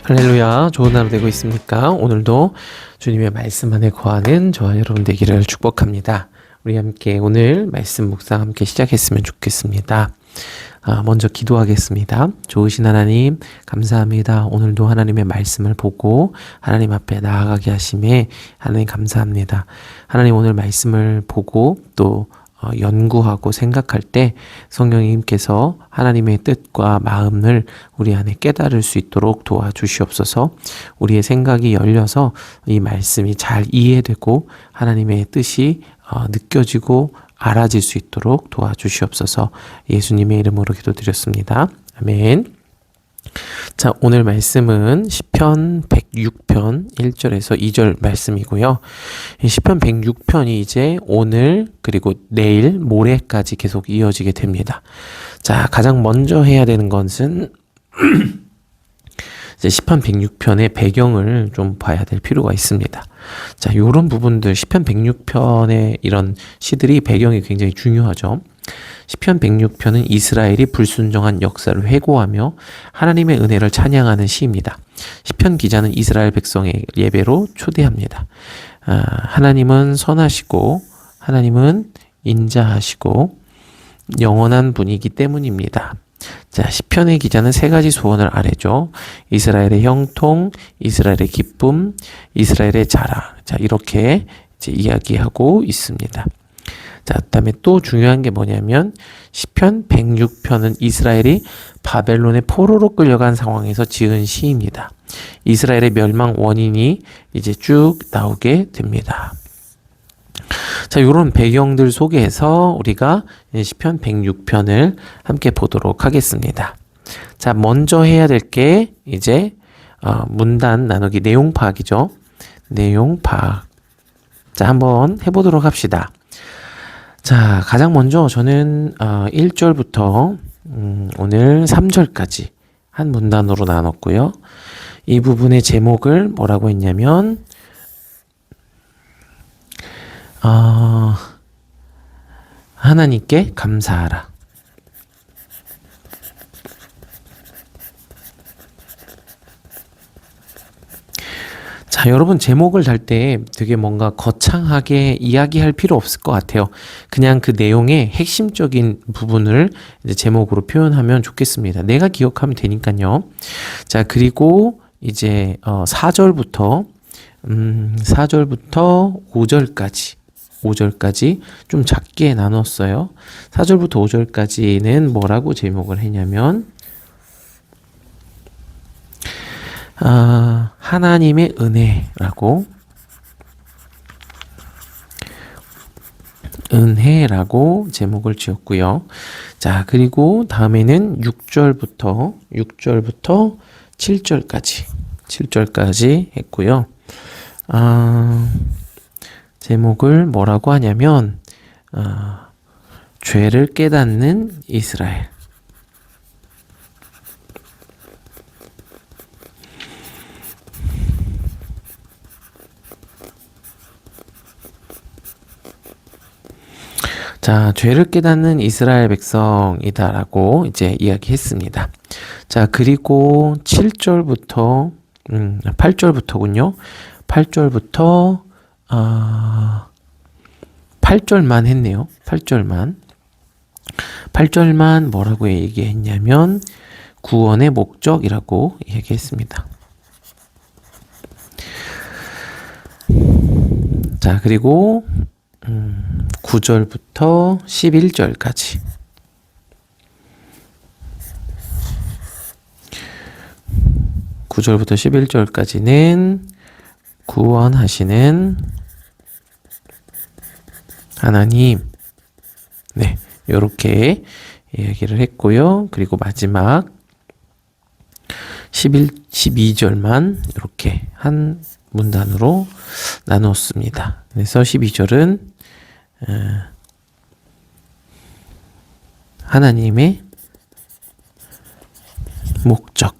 할렐루야, 좋은 하루 되고 있습니까? 오늘도 주님의 말씀 안에 거하는 저와 여러분 되기를 축복합니다. 우리 함께 오늘 말씀 묵상 함께 시작했으면 좋겠습니다. 먼저 기도하겠습니다. 좋으신 하나님, 감사합니다. 오늘도 하나님의 말씀을 보고 하나님 앞에 나아가게 하심에 하나님 감사합니다. 하나님 오늘 말씀을 보고 또 연구하고 생각할 때 성령님께서 하나님의 뜻과 마음을 우리 안에 깨달을 수 있도록 도와주시옵소서. 우리의 생각이 열려서 이 말씀이 잘 이해되고 하나님의 뜻이 느껴지고 알아질 수 있도록 도와주시옵소서. 예수님의 이름으로 기도드렸습니다. 아멘. 자, 오늘 말씀은 시편 106편 1절에서 2절 말씀이고요. 시편 106편이 이제 오늘 그리고 내일 모레까지 계속 이어지게 됩니다. 자, 가장 먼저 해야 되는 것은 이제 시편 106편의 배경을 좀 봐야 될 필요가 있습니다. 자, 요런 부분들 시편 106편의 이런 시들이 배경이 굉장히 중요하죠. 시편 106편은 이스라엘이 불순종한 역사를 회고하며 하나님의 은혜를 찬양하는 시입니다. 시편 기자는 이스라엘 백성의 예배로 초대합니다. 하나님은 선하시고 하나님은 인자하시고 영원한 분이기 때문입니다. 자, 시편의 기자는 세 가지 소원을 아뢰죠. 이스라엘의 형통, 이스라엘의 기쁨, 이스라엘의 자랑. 자, 이렇게 이제 이야기하고 있습니다. 자, 그다음에 또 중요한 게 뭐냐면 시편 106편은 이스라엘이 바벨론의 포로로 끌려간 상황에서 지은 시입니다. 이스라엘의 멸망 원인이 이제 쭉 나오게 됩니다. 자, 이런 배경들 속에서 우리가 시편 106편을 함께 보도록 하겠습니다. 자, 먼저 해야 될 게 이제 문단 나누기 내용 파악이죠. 내용 파악. 자, 한번 해보도록 합시다. 자, 가장 먼저 저는 1절부터 오늘 3절까지 한 문단으로 나눴고요. 이 부분의 제목을 뭐라고 했냐면 하나님께 감사하라. 자, 여러분 제목을 달 때 되게 뭔가 거창하게 이야기할 필요 없을 것 같아요. 그냥 그 내용의 핵심적인 부분을 이제 제목으로 표현하면 좋겠습니다. 내가 기억하면 되니까요. 자, 그리고 이제 4절부터 5절까지 좀 작게 나눴어요. 4절부터 5절까지는 뭐라고 제목을 했냐면 하나님의 은혜라고 제목을 지었고요. 자, 그리고 다음에는 6절부터 7절까지 했고요. 제목을 뭐라고 하냐면 죄를 깨닫는 이스라엘. 자, 죄를 깨닫는 이스라엘 백성이다라고 이제 이야기했습니다. 자, 그리고 8절부터군요. 8절만 했네요. 8절만 뭐라고 얘기했냐면 구원의 목적이라고 얘기했습니다. 자, 그리고 9절부터 11절까지. (9절부터 11절까지는) 구원하시는 하나님. 네, 요렇게 이야기를 했고요. 그리고 마지막 12절만 이렇게 한 문단으로 나눴습니다. 그래서 12절은 하나님의 목적.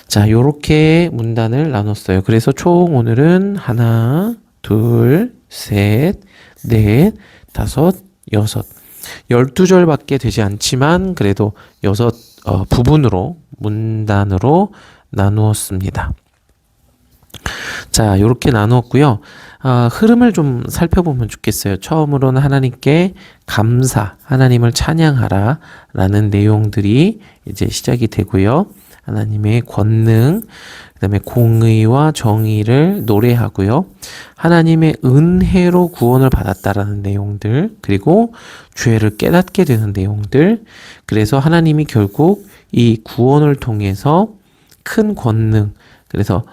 자, 요렇게 문단을 나눴어요. 그래서 총 오늘은 하나, 둘, 셋, 넷, 다섯, 여섯. 12절밖에 되지 않지만 그래도 부분으로 문단으로 나누었습니다. 자, 이렇게 나누었고요. 흐름을 좀 살펴보면 좋겠어요. 처음으로는 하나님께 감사, 하나님을 찬양하라 라는 내용들이 이제 시작이 되고요. 하나님의 권능, 그다음에 공의와 정의를 노래하고요. 하나님의 은혜로 구원을 받았다라는 내용들, 그리고 죄를 깨닫게 되는 내용들. 그래서 하나님이 결국 이 구원을 통해서 큰 권능, 그래서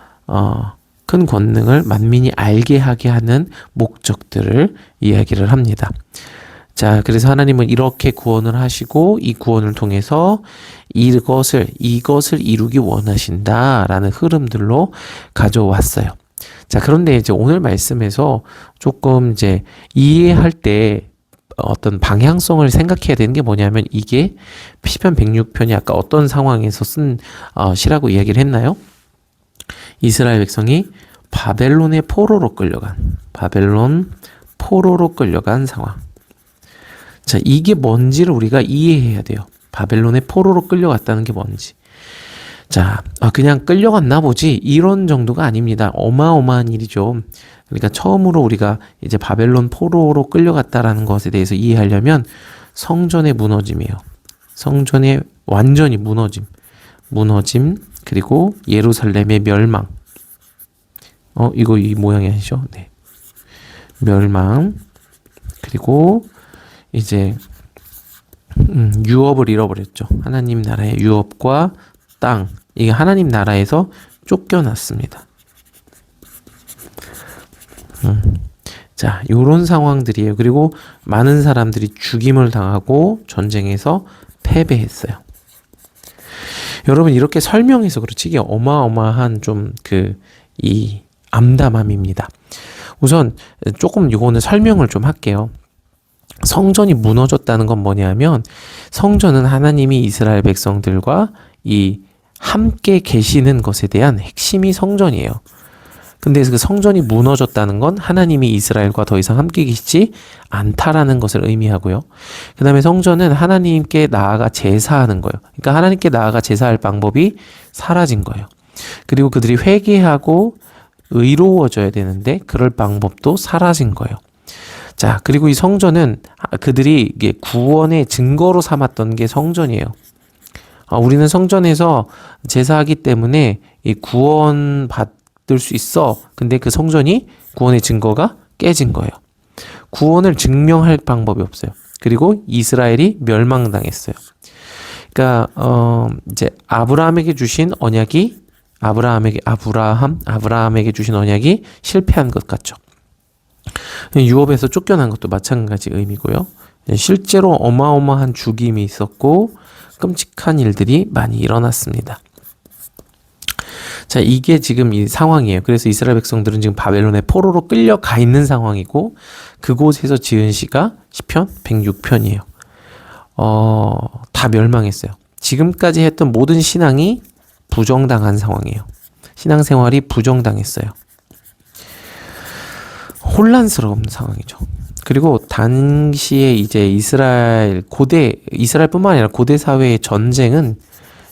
큰 권능을 만민이 알게 하게 하는 목적들을 이야기를 합니다. 자, 그래서 하나님은 이렇게 구원을 하시고 이 구원을 통해서 이것을 이루기 원하신다라는 흐름들로 가져왔어요. 자, 그런데 이제 오늘 말씀에서 조금 이제 이해할 때 어떤 방향성을 생각해야 되는 게 뭐냐면, 이게 시편 106편이 아까 어떤 상황에서 쓴 시라고 이야기를 했나요? 이스라엘 백성이 바벨론의 포로로 끌려간 상황. 자, 이게 뭔지를 우리가 이해해야 돼요. 바벨론의 포로로 끌려갔다는 게 뭔지. 자, 그냥 끌려갔나 보지, 이런 정도가 아닙니다. 어마어마한 일이죠. 그러니까 처음으로 우리가 이제 바벨론 포로로 끌려갔다라는 것에 대해서 이해하려면 성전의 무너짐이에요. 성전의 완전히 무너짐, 그리고 예루살렘의 멸망. 이거 이 모양이 아니죠? 네. 멸망. 그리고 이제 유업을 잃어버렸죠. 하나님 나라의 유업과 땅. 이게 하나님 나라에서 쫓겨났습니다. 자, 요런 상황들이에요. 그리고 많은 사람들이 죽임을 당하고 전쟁에서 패배했어요. 여러분, 이렇게 설명해서 그렇지 이게 어마어마한 좀 이 암담함입니다. 우선 조금 요거는 설명을 좀 할게요. 성전이 무너졌다는 건 뭐냐면, 성전은 하나님이 이스라엘 백성들과 이 함께 계시는 것에 대한 핵심이 성전이에요. 근데 그 성전이 무너졌다는 건 하나님이 이스라엘과 더 이상 함께 계시지 않다라는 것을 의미하고요. 그 다음에 성전은 하나님께 나아가 제사하는 거예요. 그러니까 하나님께 나아가 제사할 방법이 사라진 거예요. 그리고 그들이 회개하고 의로워져야 되는데 그럴 방법도 사라진 거예요. 자, 그리고 이 성전은 그들이 이게 구원의 증거로 삼았던 게 성전이에요. 우리는 성전에서 제사하기 때문에 이 구원 받을 수 있어. 근데 그 성전이 구원의 증거가 깨진 거예요. 구원을 증명할 방법이 없어요. 그리고 이스라엘이 멸망당했어요. 그러니까 이제 아브라함에게 주신 언약이 아브라함에게 주신 언약이 실패한 것 같죠. 유업에서 쫓겨난 것도 마찬가지 의미고요. 실제로 어마어마한 죽임이 있었고 끔찍한 일들이 많이 일어났습니다. 자, 이게 지금 이 상황이에요. 그래서 이스라엘 백성들은 지금 바벨론의 포로로 끌려가 있는 상황이고, 그곳에서 지은 시가 시편 106편이에요. 다 멸망했어요. 지금까지 했던 모든 신앙이 부정당한 상황이에요. 신앙생활이 부정당했어요. 혼란스러운 상황이죠. 그리고 당시에 이제 이스라엘뿐만 아니라 고대 사회의 전쟁은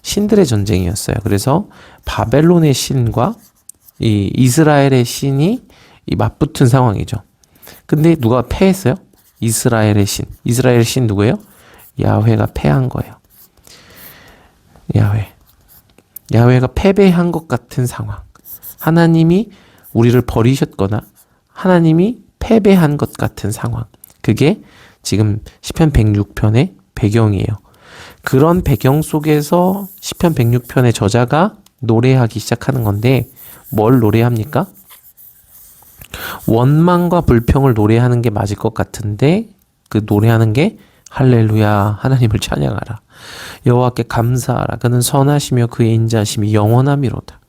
신들의 전쟁이었어요. 그래서 바벨론의 신과 이 이스라엘의 신이 맞붙은 상황이죠. 근데 누가 패했어요? 이스라엘의 신 누구예요? 야훼가 패한 거예요. 야훼가 패배한 것 같은 상황. 하나님이 우리를 버리셨거나 하나님이 패배한 것 같은 상황. 그게 지금 시편 106편의 배경이에요. 그런 배경 속에서 시편 106편의 저자가 노래하기 시작하는 건데, 뭘 노래합니까? 원망과 불평을 노래하는 게 맞을 것 같은데, 그 노래하는 게 할렐루야, 하나님을 찬양하라, 여호와께 감사하라, 그는 선하시며 그의 인자하심이 영원하미로다.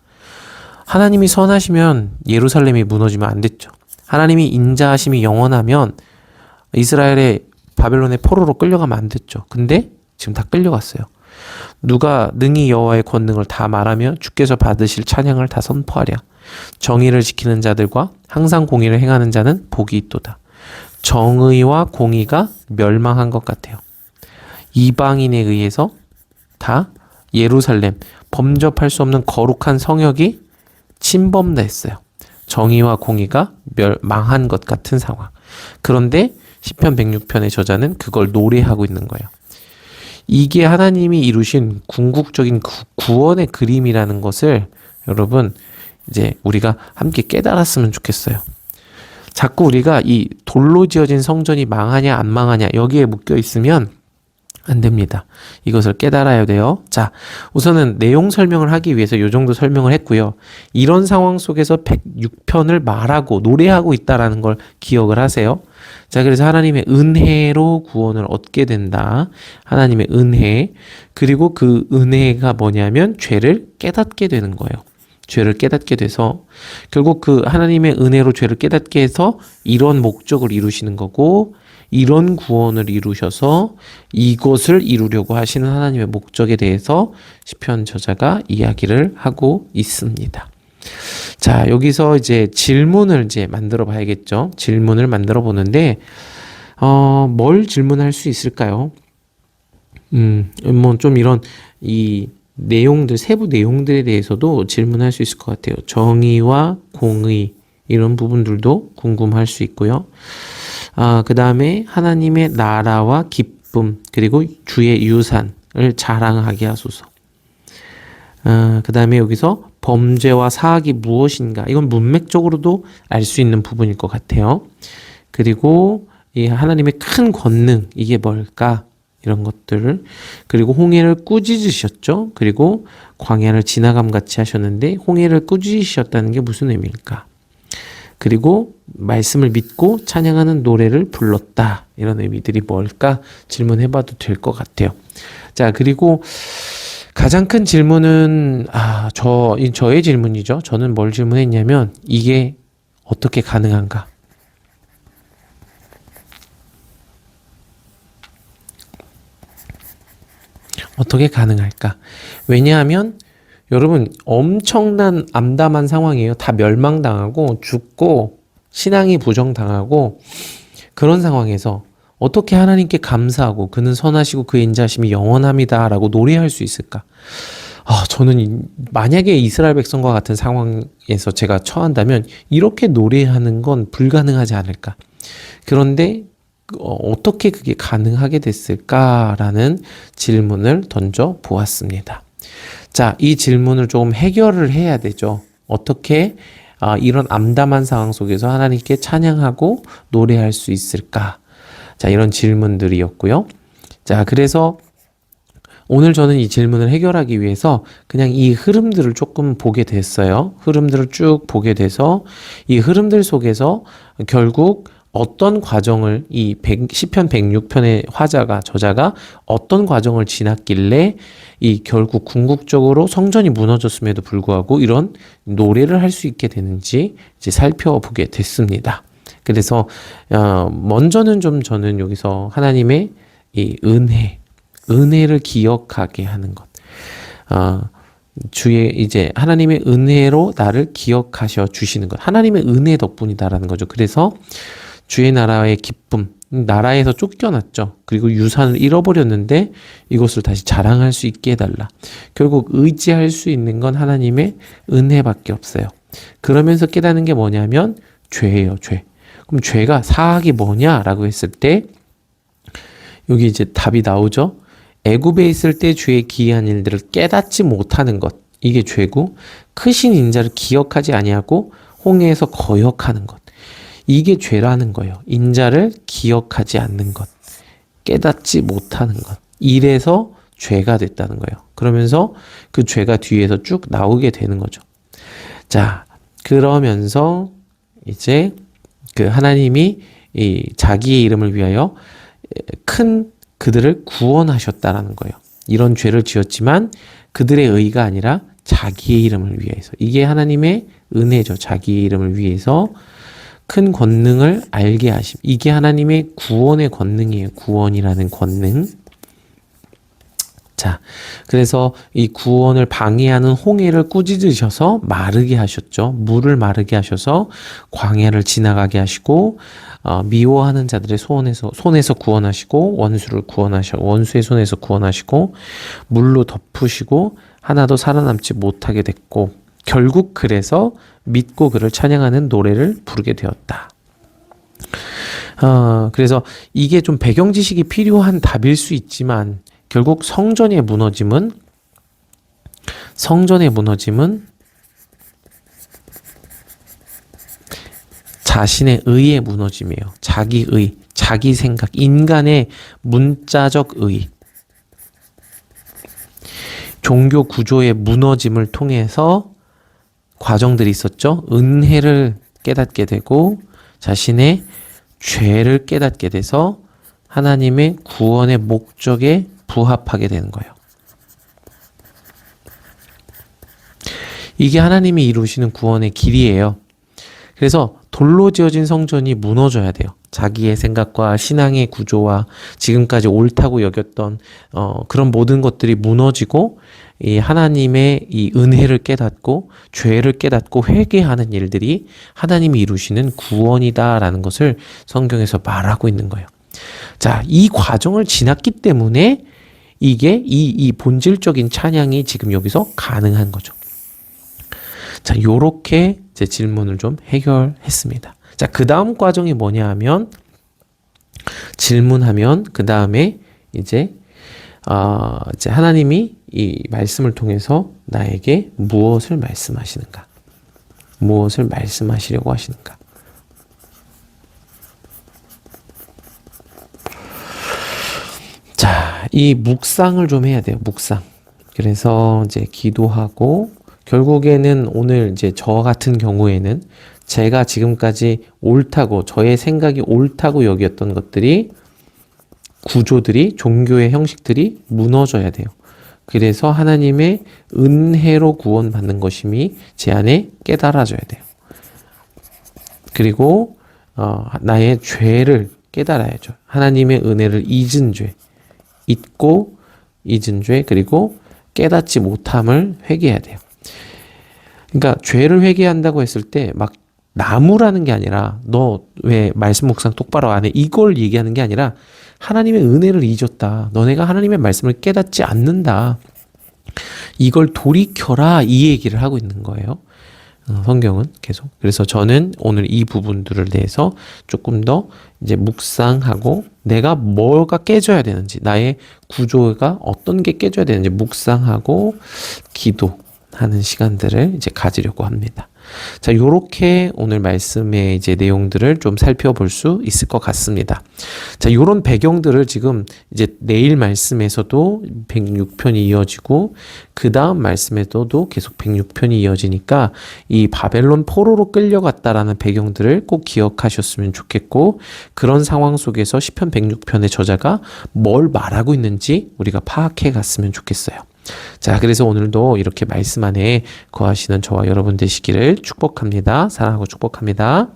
하나님이 선하시면 예루살렘이 무너지면 안 됐죠. 하나님이 인자하심이 영원하면 이스라엘의 바벨론의 포로로 끌려가면 안 됐죠. 근데 지금 다 끌려갔어요. 누가 능히 여호와의 권능을 다 말하며 주께서 받으실 찬양을 다 선포하랴. 정의를 지키는 자들과 항상 공의를 행하는 자는 복이 있도다. 정의와 공의가 멸망한 것 같아요. 이방인에 의해서 다 예루살렘, 범접할 수 없는 거룩한 성역이 침범됐어요. 정의와 공의가 망한 것 같은 상황. 그런데 시편 106편의 저자는 그걸 노래하고 있는 거예요. 이게 하나님이 이루신 궁극적인 구원의 그림이라는 것을 여러분 이제 우리가 함께 깨달았으면 좋겠어요. 자꾸 우리가 이 돌로 지어진 성전이 망하냐 안 망하냐 여기에 묶여 있으면 안 됩니다. 이것을 깨달아야 돼요. 자, 우선은 내용 설명을 하기 위해서 이 정도 설명을 했고요. 이런 상황 속에서 106편을 말하고 노래하고 있다라는 걸 기억을 하세요. 자, 그래서 하나님의 은혜로 구원을 얻게 된다. 하나님의 은혜. 그리고 그 은혜가 뭐냐면 죄를 깨닫게 되는 거예요. 죄를 깨닫게 돼서 결국 그 하나님의 은혜로 죄를 깨닫게 해서 이런 목적을 이루시는 거고 이런 구원을 이루셔서 이것을 이루려고 하시는 하나님의 목적에 대해서 시편 저자가 이야기를 하고 있습니다. 자, 여기서 이제 질문을 이제 만들어 봐야겠죠. 질문을 만들어 보는데, 뭘 질문할 수 있을까요? 뭐 좀 이런 이 내용들, 세부 내용들에 대해서도 질문할 수 있을 것 같아요. 정의와 공의, 이런 부분들도 궁금할 수 있고요. 그 다음에 하나님의 나라와 기쁨, 그리고 주의 유산을 자랑하게 하소서. 그 다음에 여기서 범죄와 사악이 무엇인가, 이건 문맥적으로도 알 수 있는 부분일 것 같아요. 그리고 이 하나님의 큰 권능, 이게 뭘까? 이런 것들을, 그리고 홍해를 꾸짖으셨죠. 그리고 광야를 지나감 같이 하셨는데 홍해를 꾸짖으셨다는 게 무슨 의미일까? 그리고 말씀을 믿고 찬양하는 노래를 불렀다. 이런 의미들이 뭘까? 질문해봐도 될 것 같아요. 자, 그리고 가장 큰 질문은 저의 질문이죠. 저는 뭘 질문했냐면 이게 어떻게 가능한가? 어떻게 가능할까? 왜냐하면 여러분 엄청난 암담한 상황이에요. 다 멸망당하고 죽고 신앙이 부정당하고 그런 상황에서 어떻게 하나님께 감사하고 그는 선하시고 그의 인자하심이 영원합니다 라고 노래할 수 있을까? 저는 만약에 이스라엘 백성과 같은 상황에서 제가 처한다면 이렇게 노래하는 건 불가능하지 않을까? 그런데 어떻게 그게 가능하게 됐을까라는 질문을 던져 보았습니다. 자, 이 질문을 조금 해결을 해야 되죠. 어떻게 이런 암담한 상황 속에서 하나님께 찬양하고 노래할 수 있을까? 자, 이런 질문들이었고요. 자, 그래서 오늘 저는 이 질문을 해결하기 위해서 그냥 이 흐름들을 조금 보게 됐어요. 흐름들을 쭉 보게 돼서 이 흐름들 속에서 결국 어떤 과정을 시편 106편의 저자가 어떤 과정을 지났길래 이 결국 궁극적으로 성전이 무너졌음에도 불구하고 이런 노래를 할 수 있게 되는지 이제 살펴보게 됐습니다. 그래서 먼저는 좀 저는 여기서 하나님의 이 은혜를 기억하게 하는 것. 이제 하나님의 은혜로 나를 기억하셔 주시는 것. 하나님의 은혜 덕분이다라는 거죠. 그래서 주의 나라의 기쁨, 나라에서 쫓겨났죠. 그리고 유산을 잃어버렸는데 이것을 다시 자랑할 수 있게 해달라. 결국 의지할 수 있는 건 하나님의 은혜밖에 없어요. 그러면서 깨닫는 게 뭐냐면 죄예요, 죄. 그럼 죄가 사악이 뭐냐라고 했을 때 여기 이제 답이 나오죠. 애굽에 있을 때 주의 기이한 일들을 깨닫지 못하는 것, 이게 죄고, 크신 인자를 기억하지 아니하고 홍해에서 거역하는 것, 이게 죄라는 거예요. 인자를 기억하지 않는 것, 깨닫지 못하는 것, 이래서 죄가 됐다는 거예요. 그러면서 그 죄가 뒤에서 쭉 나오게 되는 거죠. 자, 그러면서 이제 그 하나님이 이 자기의 이름을 위하여 큰 그들을 구원하셨다라는 거예요. 이런 죄를 지었지만 그들의 의가 아니라 자기의 이름을 위해서. 이게 하나님의 은혜죠. 자기의 이름을 위해서 큰 권능을 알게 하심. 이게 하나님의 구원의 권능이에요. 구원이라는 권능. 자, 그래서 이 구원을 방해하는 홍해를 꾸짖으셔서 마르게 하셨죠. 물을 마르게 하셔서 광야를 지나가게 하시고 미워하는 자들의 손에서 구원하시고 원수의 손에서 구원하시고 물로 덮으시고 하나도 살아남지 못하게 됐고 결국 그래서 믿고 그를 찬양하는 노래를 부르게 되었다. 그래서 이게 좀 배경 지식이 필요한 답일 수 있지만 결국 성전의 무너짐은 자신의 의의 무너짐이에요. 자기 의, 자기 생각, 인간의 문자적 의. 종교 구조의 무너짐을 통해서 과정들이 있었죠. 은혜를 깨닫게 되고 자신의 죄를 깨닫게 돼서 하나님의 구원의 목적에 부합하게 되는 거예요. 이게 하나님이 이루시는 구원의 길이에요. 그래서 돌로 지어진 성전이 무너져야 돼요. 자기의 생각과 신앙의 구조와 지금까지 옳다고 여겼던 그런 모든 것들이 무너지고 이 하나님의 이 은혜를 깨닫고 죄를 깨닫고 회개하는 일들이 하나님이 이루시는 구원이다라는 것을 성경에서 말하고 있는 거예요. 자, 이 과정을 지났기 때문에 이게 이 본질적인 찬양이 지금 여기서 가능한 거죠. 자, 요렇게 제 질문을 좀 해결했습니다. 자, 그 다음 과정이 뭐냐 하면 질문하면 그 다음에 이제 하나님이 이 말씀을 통해서 나에게 무엇을 말씀하시는가? 무엇을 말씀하시려고 하시는가? 자, 이 묵상을 좀 해야 돼요. 묵상. 그래서 이제 기도하고 결국에는 오늘 이제 저 같은 경우에는 제가 지금까지 옳다고 저의 생각이 옳다고 여겼던 것들이 구조들이 종교의 형식들이 무너져야 돼요. 그래서 하나님의 은혜로 구원받는 것임이 제 안에 깨달아져야 돼요. 그리고 나의 죄를 깨달아야죠. 하나님의 은혜를 잊은 죄, 잊고 잊은 죄 그리고 깨닫지 못함을 회개해야 돼요. 그러니까 죄를 회개한다고 했을 때 막 나무라는 게 아니라 너 왜 말씀 묵상 똑바로 안 해? 이걸 얘기하는 게 아니라 하나님의 은혜를 잊었다. 너네가 하나님의 말씀을 깨닫지 않는다. 이걸 돌이켜라 이 얘기를 하고 있는 거예요. 성경은 계속. 그래서 저는 오늘 이 부분들을 대해서 조금 더 이제 묵상하고 내가 뭐가 깨져야 되는지 나의 구조가 어떤 게 깨져야 되는지 묵상하고 기도하는 시간들을 이제 가지려고 합니다. 자, 요렇게 오늘 말씀의 이제 내용들을 좀 살펴볼 수 있을 것 같습니다. 자, 요런 배경들을 지금 이제 내일 말씀에서도 106편이 이어지고 그 다음 말씀에서도 계속 106편이 이어지니까 이 바벨론 포로로 끌려갔다라는 배경들을 꼭 기억하셨으면 좋겠고 그런 상황 속에서 시편 106편의 저자가 뭘 말하고 있는지 우리가 파악해 갔으면 좋겠어요. 자, 그래서 오늘도 이렇게 말씀 안에 거하시는 저와 여러분 되시기를 축복합니다. 사랑하고 축복합니다.